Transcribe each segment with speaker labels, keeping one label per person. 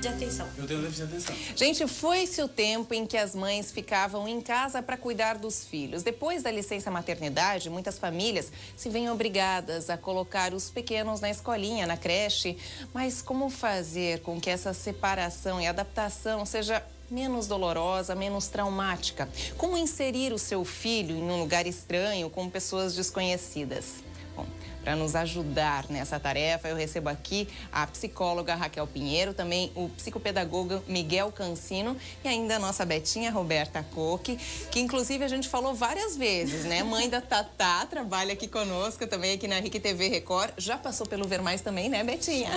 Speaker 1: de atenção.
Speaker 2: Eu tenho déficit de atenção.
Speaker 3: Gente, foi-se o tempo em que as mães ficavam em casa para cuidar dos filhos. Depois da licença maternidade, muitas famílias se veem obrigadas a colocar os pequenos na escolinha, na creche. Mas como fazer com que essa separação e adaptação seja menos dolorosa, menos traumática? Como inserir o seu filho em um lugar estranho com pessoas desconhecidas? Bom, para nos ajudar nessa tarefa, eu recebo aqui a psicóloga Raquel Pinheiro, também o psicopedagogo Miguel Cancino e ainda a nossa Betinha Roberta Coque, que inclusive a gente falou várias vezes, né? Mãe da Tatá, trabalha aqui conosco também aqui na RIC TV Record. Já passou pelo Ver Mais também, né, Betinha?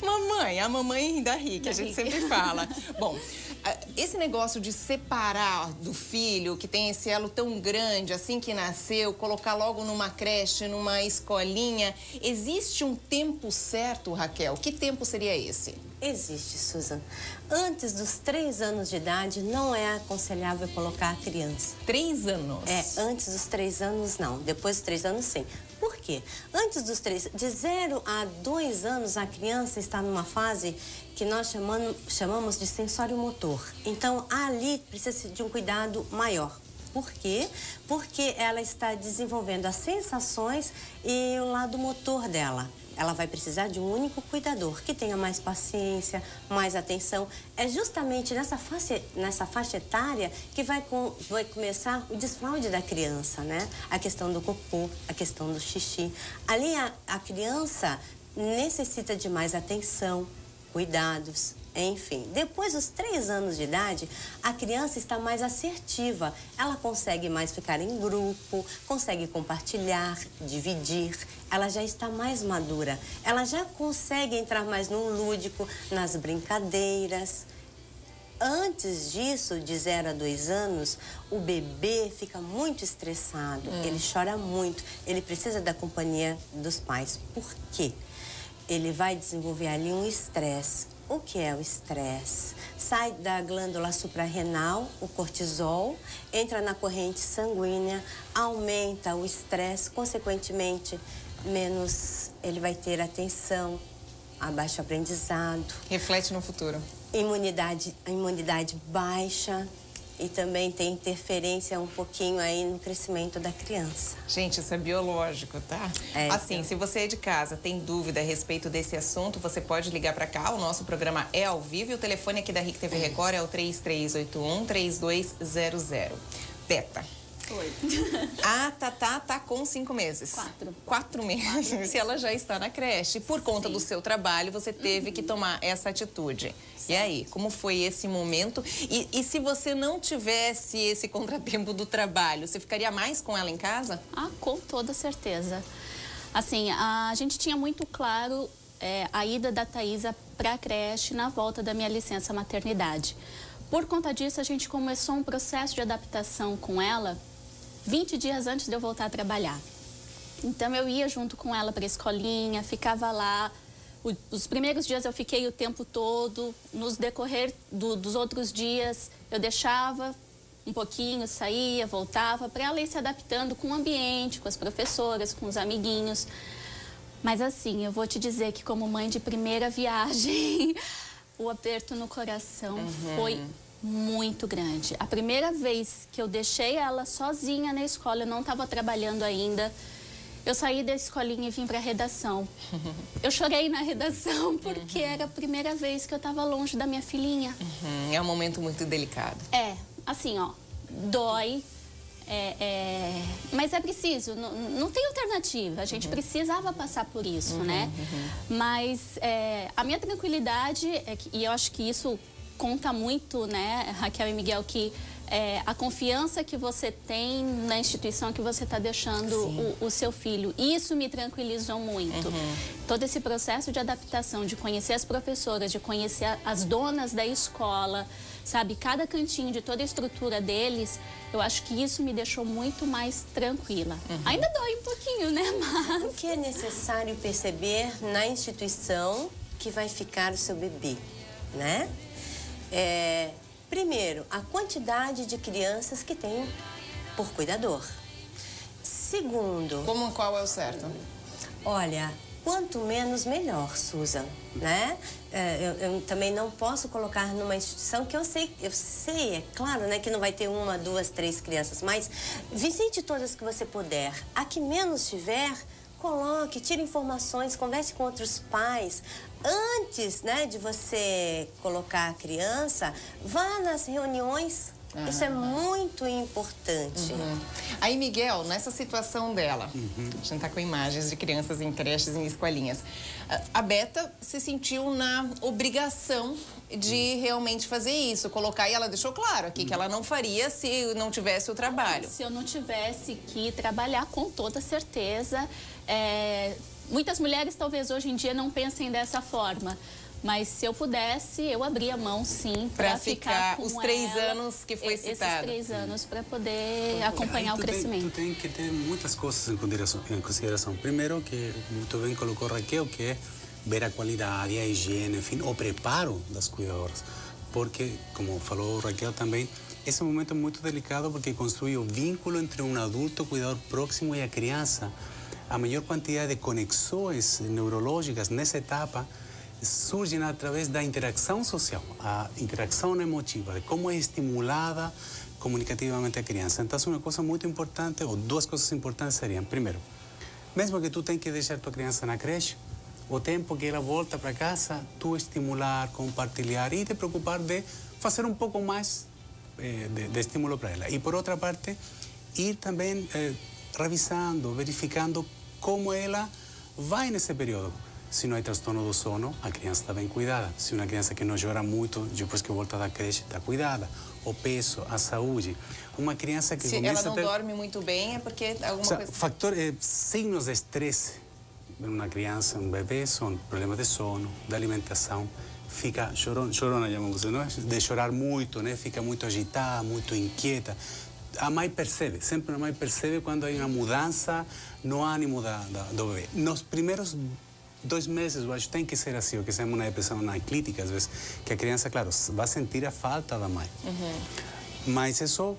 Speaker 3: Mamãe, a mamãe da RIC, a gente sempre fala. Bom, esse negócio de separar do filho, que tem esse elo tão grande, assim que nasceu, colocar logo numa creche, numa escolinha, existe um tempo certo, Raquel? Que tempo seria esse?
Speaker 1: Existe, Susan. Antes dos 3 anos de idade, não é aconselhável colocar a criança.
Speaker 3: 3 anos?
Speaker 1: Antes dos 3 anos, não. Depois dos 3 anos, sim. Por quê? Antes dos 3, de 0 a 2 anos, a criança está numa fase que nós chamamos de sensório-motor. Então, ali precisa de um cuidado maior. Por quê? Porque ela está desenvolvendo as sensações e o lado motor dela. Ela vai precisar de um único cuidador, que tenha mais paciência, mais atenção. É justamente nessa faixa etária que vai começar o desfraude da criança, né? A questão do cocô, a questão do xixi. Ali a criança necessita de mais atenção, cuidados, enfim. Depois dos 3 anos de idade, a criança está mais assertiva. Ela consegue mais ficar em grupo, consegue compartilhar, dividir. Ela já está mais madura. Ela já consegue entrar mais no lúdico, nas brincadeiras. Antes disso, de 0 a 2 anos, o bebê fica muito estressado. Ele chora muito. Ele precisa da companhia dos pais. Por quê? Ele vai desenvolver ali um estresse. O que é o estresse? Sai da glândula suprarrenal, o cortisol, entra na corrente sanguínea, aumenta o estresse, consequentemente, menos ele vai ter atenção, abaixo aprendizado.
Speaker 3: Reflete no futuro.
Speaker 1: A imunidade baixa. E também tem interferência um pouquinho aí no crescimento da criança.
Speaker 3: Gente, isso é biológico, tá? Assim, se você é de casa, tem dúvida a respeito desse assunto, você pode ligar para cá. O nosso programa é ao vivo e o telefone aqui da RIC TV Record é o 3381-3200. Teta.
Speaker 4: Oi.
Speaker 3: A Tatá tá com 5 meses.
Speaker 4: 4.
Speaker 3: 4 meses. E ela já está na creche. Por conta do seu trabalho, você teve que tomar essa atitude. Certo. E aí, como foi esse momento? E se você não tivesse esse contratempo do trabalho, você ficaria mais com ela em casa?
Speaker 4: Ah, com toda certeza. Assim, a gente tinha muito claro a ida da Thaisa para a creche na volta da minha licença maternidade. Por conta disso, a gente começou um processo de adaptação com ela 20 dias antes de eu voltar a trabalhar. Então, eu ia junto com ela para a escolinha, ficava lá. Os primeiros dias eu fiquei o tempo todo. Nos decorrer dos outros dias, eu deixava um pouquinho, saía, voltava, para ela ir se adaptando com o ambiente, com as professoras, com os amiguinhos. Mas assim, eu vou te dizer que como mãe de primeira viagem, o aperto no coração foi muito grande. A primeira vez que eu deixei ela sozinha na escola, eu não estava trabalhando ainda, eu saí da escolinha e vim para a redação. Eu chorei na redação porque era a primeira vez que eu estava longe da minha filhinha.
Speaker 3: É um momento muito delicado.
Speaker 4: Assim, ó, dói, mas é preciso, não tem alternativa, a gente precisava passar por isso, né? Mas a minha tranquilidade, e eu acho que isso conta muito, né, Raquel e Miguel, que a confiança que você tem na instituição que você está deixando o seu filho. Isso me tranquilizou muito. Todo esse processo de adaptação, de conhecer as professoras, de conhecer as donas da escola, sabe, cada cantinho de toda a estrutura deles, eu acho que isso me deixou muito mais tranquila. Ainda dói um pouquinho, né, mas...
Speaker 1: O que é necessário perceber na instituição que vai ficar o seu bebê, né? Primeiro, a quantidade de crianças que tem por cuidador. Segundo...
Speaker 3: Qual é o certo?
Speaker 1: Olha, quanto menos, melhor, Susan, né? Eu também não posso colocar numa instituição que eu sei, é claro, né, que não vai ter 1, 2, 3 crianças, mas visite todas que você puder. A que menos tiver, coloque, tire informações, converse com outros pais. Antes, né, de você colocar a criança, vá nas reuniões. Isso é muito importante.
Speaker 3: Aí, Miguel, nessa situação dela, a gente tá com imagens de crianças em creches, em escolinhas. A Beta se sentiu na obrigação de realmente fazer isso, colocar, e ela deixou claro aqui que ela não faria se não tivesse o trabalho.
Speaker 4: Se eu não tivesse que trabalhar, com toda certeza. Muitas mulheres talvez hoje em dia não pensem dessa forma. Mas se eu pudesse, eu abria mão, sim, para ficar com
Speaker 3: os 3 anos que foi citado.
Speaker 4: Esses 3 anos para poder acompanhar o crescimento.
Speaker 2: Tu tem que ter muitas coisas em consideração. Primeiro, que muito bem colocou Raquel, que é ver a qualidade, a higiene, enfim, o preparo das cuidadoras. Porque, como falou Raquel também, esse é um momento muito delicado porque construi o vínculo entre um adulto cuidador próximo e a criança. A maior quantidade de conexões neurológicas nessa etapa surgem através da interação social, a interação emotiva, de como é estimulada comunicativamente a criança. Então, uma coisa muito importante, ou 2 coisas importantes seriam, primeiro, mesmo que tu tenhas que deixar tua criança na creche, o tempo que ela volta para casa, tu estimular, compartilhar e te preocupar de fazer um pouco mais de estímulo para ela. E, por outra parte, ir também revisando, verificando como ela vai nesse período. Se não há transtorno do sono, a criança está bem cuidada. Se uma criança que não chora muito, depois que volta da creche, está cuidada. O peso, a saúde. Uma criança que
Speaker 3: começa a ter... Se ela não dorme muito bem, é porque alguma coisa...
Speaker 2: Signos de estresse em uma criança, um bebê, são problemas de sono, de alimentação. Fica chorona, chamamos, não é? De chorar muito, né? Fica muito agitada, muito inquieta. A mãe percebe, sempre a mãe percebe quando há uma mudança no ânimo do bebê. Nos primeiros 2 meses, eu acho que tem que ser assim, o que chamamos na depressão analítica, às vezes, que a criança, claro, vai sentir a falta da mãe. Mas isso,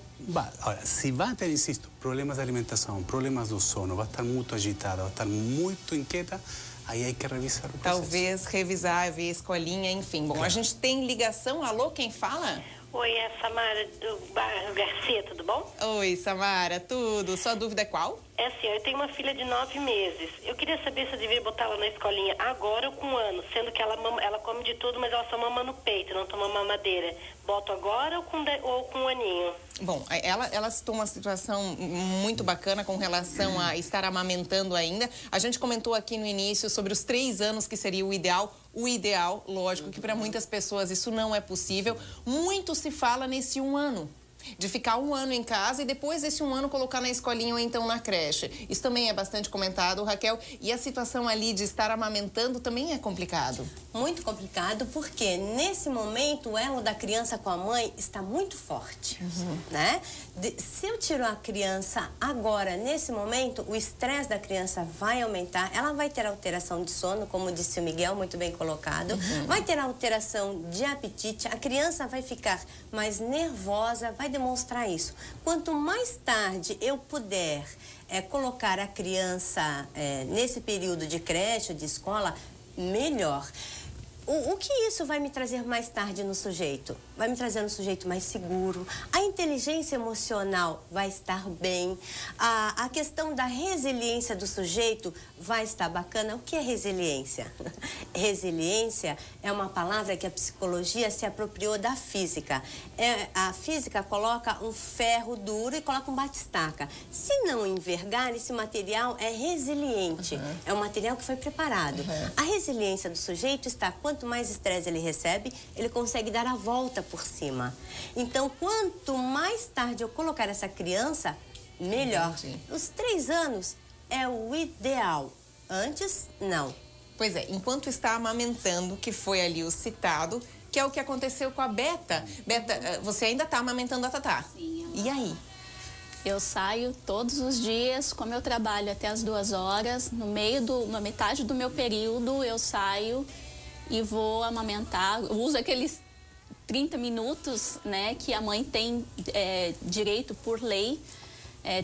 Speaker 2: olha, se vai ter, insisto, problemas de alimentação, problemas do sono, vai estar muito agitada, vai estar muito inquieta, aí hay que revisar o processo.
Speaker 3: Talvez revisar, ver a escolinha, enfim. Bom, claro. A gente tem ligação. Alô, quem fala?
Speaker 5: Oi, é a Samara do bairro Garcia, tudo bom?
Speaker 3: Oi, Samara, tudo. Sua dúvida é qual?
Speaker 5: É assim, eu tenho uma filha de 9 meses. Eu queria saber se eu devia botar ela na escolinha agora ou com 1 ano, sendo que ela come de tudo, mas ela só mama no peito, não toma mamadeira. Boto agora ou com 1 aninho?
Speaker 3: Bom, ela citou uma situação muito bacana com relação a estar amamentando ainda. A gente comentou aqui no início sobre os 3 anos que seria o ideal. O ideal, lógico, que para muitas pessoas isso não é possível. Muito se fala nesse 1 ano. De ficar 1 ano em casa e depois desse 1 ano colocar na escolinha ou então na creche. Isso também é bastante comentado, Raquel. E a situação ali de estar amamentando também é complicado.
Speaker 1: Muito complicado, porque nesse momento o elo da criança com a mãe está muito forte, né? Se eu tiro a criança agora, nesse momento, o estresse da criança vai aumentar, ela vai ter alteração de sono, como disse o Miguel, muito bem colocado, vai ter alteração de apetite, a criança vai ficar mais nervosa, vai demonstrar isso. Quanto mais tarde eu puder colocar a criança nesse período de creche, de escola, melhor. O que isso vai me trazer mais tarde no sujeito? Vai me trazer um sujeito mais seguro, a inteligência emocional vai estar bem, a questão da resiliência do sujeito vai estar bacana. O que é resiliência? Resiliência é uma palavra que a psicologia se apropriou da física. A física coloca um ferro duro e coloca um batistaca. Se não envergar, esse material é resiliente, é um material que foi preparado. A resiliência do sujeito está, quanto mais estresse ele recebe, ele consegue dar a volta por cima. Então, quanto mais tarde eu colocar essa criança, melhor. Os 3 anos é o ideal. Antes, não.
Speaker 3: Pois é, enquanto está amamentando, que foi ali o citado, que é o que aconteceu com a Beta. Beta, você ainda está amamentando a Tatá?
Speaker 4: Sim.
Speaker 3: E aí?
Speaker 4: Eu saio todos os dias, como eu trabalho até as 2 horas, na metade do meu período eu saio e vou amamentar. Eu uso aqueles 30 minutos, né, que a mãe tem direito por lei,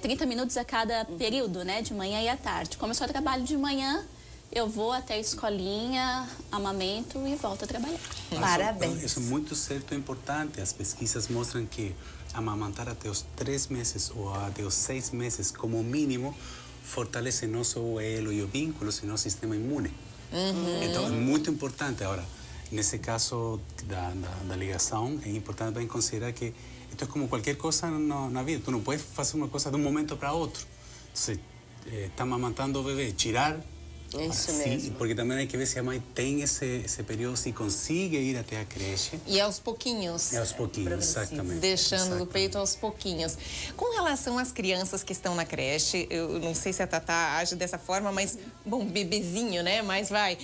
Speaker 4: 30 minutos a cada período, né, de manhã e à tarde. Como eu só trabalho de manhã, eu vou até a escolinha, amamento e volto a trabalhar.
Speaker 1: Parabéns.
Speaker 2: Isso é muito certo e importante. As pesquisas mostram que amamantar até os 3 meses ou até os 6 meses, como mínimo, fortalece não só o elo e o vínculo, sino o sistema imune. Então, é muito importante. Agora, nesse caso da ligação, é importante bem considerar que isto é como qualquer coisa na vida. Tu não pode fazer uma coisa de um momento para outro. Você está amamantando o bebê, tirar.
Speaker 1: Isso mesmo.
Speaker 2: Porque também hay que ver se a mãe tem esse período, se consigue ir até a creche.
Speaker 3: E aos pouquinhos.
Speaker 2: É aos pouquinhos, exatamente.
Speaker 3: Deixando do peito aos pouquinhos. Com relação às crianças que estão na creche, eu não sei se a Tatá age dessa forma, mas, bom, bebezinho, né? Mas vai.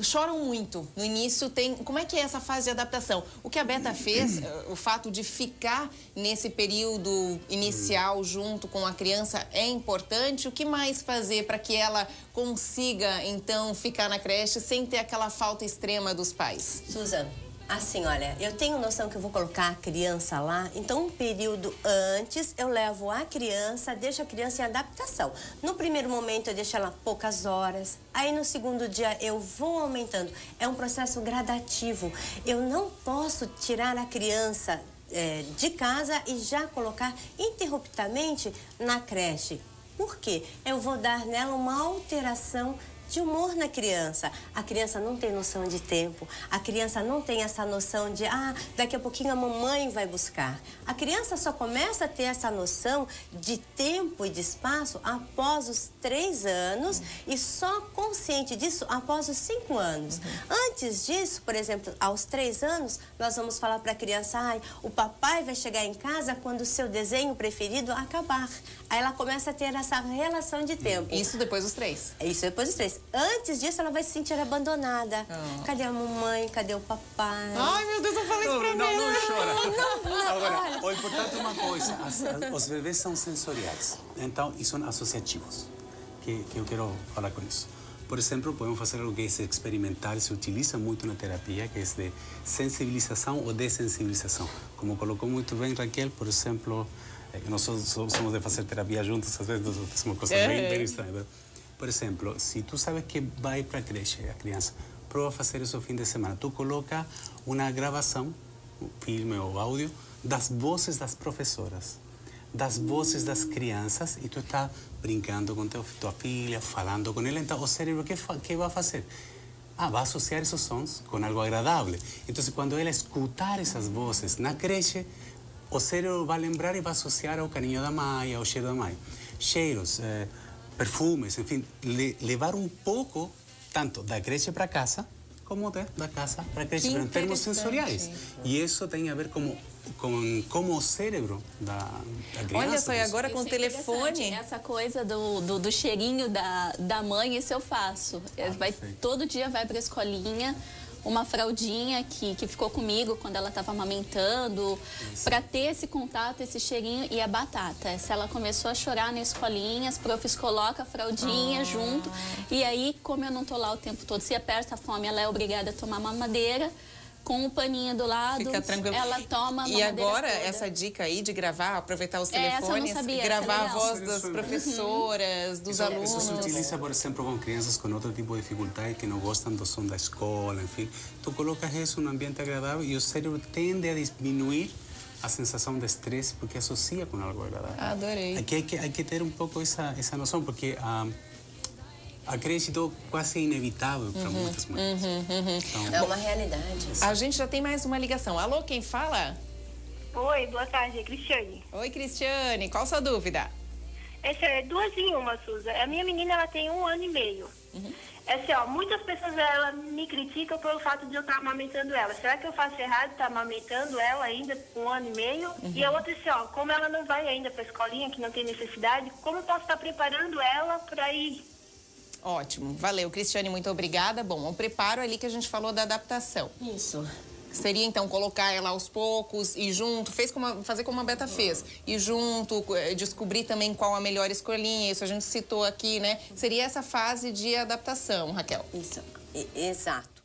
Speaker 3: Choram muito. No início tem... Como é que é essa fase de adaptação? O que a Beta fez, o fato de ficar nesse período inicial junto com a criança é importante. O que mais fazer para que ela consiga, então, ficar na creche sem ter aquela falta extrema dos pais?
Speaker 1: Susan, assim, olha, eu tenho noção que eu vou colocar a criança lá, então um período antes eu levo a criança, deixo a criança em adaptação. No primeiro momento eu deixo ela poucas horas, aí no segundo dia eu vou aumentando. É um processo gradativo. Eu não posso tirar a criança de casa e já colocar interruptamente na creche. Por quê? Eu vou dar nela uma alteração de humor na criança. A criança não tem noção de tempo, a criança não tem essa noção de, daqui a pouquinho a mamãe vai buscar. A criança só começa a ter essa noção de tempo e de espaço após os 3 anos e só consciente disso após os 5 anos. Antes disso, por exemplo, aos 3 anos, nós vamos falar para a criança, o papai vai chegar em casa quando o seu desenho preferido acabar. Aí ela começa a ter essa relação de tempo.
Speaker 3: Isso depois dos 3?
Speaker 1: Isso depois dos 3. Antes disso, ela vai se sentir abandonada. Cadê a mamãe? Cadê o papai?
Speaker 3: Ai, meu Deus, eu falei isso pra mim.
Speaker 2: Não chora.
Speaker 1: Não,
Speaker 2: Agora, o importante é uma coisa. Os bebês são sensoriais. Então, e são associativos. Que eu quero falar com isso. Por exemplo, podemos fazer algo que é experimental, se utiliza muito na terapia, que é de sensibilização ou dessensibilização. Como colocou muito bem Raquel, por exemplo, nós somos de fazer terapia juntos, às vezes é uma coisa bem estranha. Por exemplo, se tu sabes que vai para a creche, a criança, prova fazer isso no fim de semana. Tu coloca uma gravação, um filme ou áudio, das vozes das professoras, das vozes das crianças, e tu está brincando com tua filha, falando com ela. Então, o cérebro, o que vai fazer? Vai associar esses sons com algo agradável. Então, quando ela escutar essas vozes na creche, o cérebro vai lembrar e vai associar ao carinho da mãe, ao cheiro da mãe. Cheiros, perfumes, enfim, levar um pouco, tanto da creche para casa, como da casa para a creche, em termos sensoriais. E isso tem a ver com o cérebro da criança.
Speaker 3: Olha só, e agora com o telefone...
Speaker 4: Essa coisa do cheirinho da mãe, isso eu faço. Todo dia vai para a escolinha, uma fraldinha que ficou comigo quando ela estava amamentando, para ter esse contato, esse cheirinho. E a batata, se ela começou a chorar na escolinha, as profs colocam a fraldinha junto, e aí, como eu não tô lá o tempo todo, se aperta a fome, ela é obrigada a tomar mamadeira, com o paninho do lado,
Speaker 3: fica tranquilo.
Speaker 4: Ela toma a
Speaker 3: E agora,
Speaker 4: toda.
Speaker 3: essa dica aí de gravar, aproveitar os telefones,
Speaker 4: eu não sabia,
Speaker 3: gravar a
Speaker 4: legal.
Speaker 3: voz das professoras, dos alunos.
Speaker 2: Isso se utiliza, por exemplo, com crianças com outro tipo de dificuldade, que não gostam do som da escola, enfim. Tu colocas isso num ambiente agradável e o cérebro tende a diminuir a sensação de estresse, porque associa com algo agradável.
Speaker 3: Adorei.
Speaker 2: Aqui hay que ter um pouco essa noção, porque a creche é quase inevitável para muitas mães. Então,
Speaker 1: é uma realidade.
Speaker 3: A gente já tem mais uma ligação. Alô, quem fala?
Speaker 5: Oi, boa tarde, é Cristiane.
Speaker 3: Oi, Cristiane. Qual a sua dúvida?
Speaker 5: Essa é 2 em 1, Suza. A minha menina, ela tem 1 ano e meio. Muitas pessoas me criticam pelo fato de eu estar amamentando ela. Será que eu faço errado estar amamentando ela ainda com 1 ano e meio? E a outra como ela não vai ainda para a escolinha, que não tem necessidade, como eu posso estar preparando ela para ir?
Speaker 3: Ótimo, valeu, Cristiane, muito obrigada. Bom, o preparo ali que a gente falou da adaptação.
Speaker 1: Isso.
Speaker 3: Seria, então, colocar ela aos poucos, ir junto, fazer como a Beta fez, ir junto, descobrir também qual a melhor escolinha, isso a gente citou aqui, né? Seria essa fase de adaptação, Raquel.
Speaker 1: Isso, exato.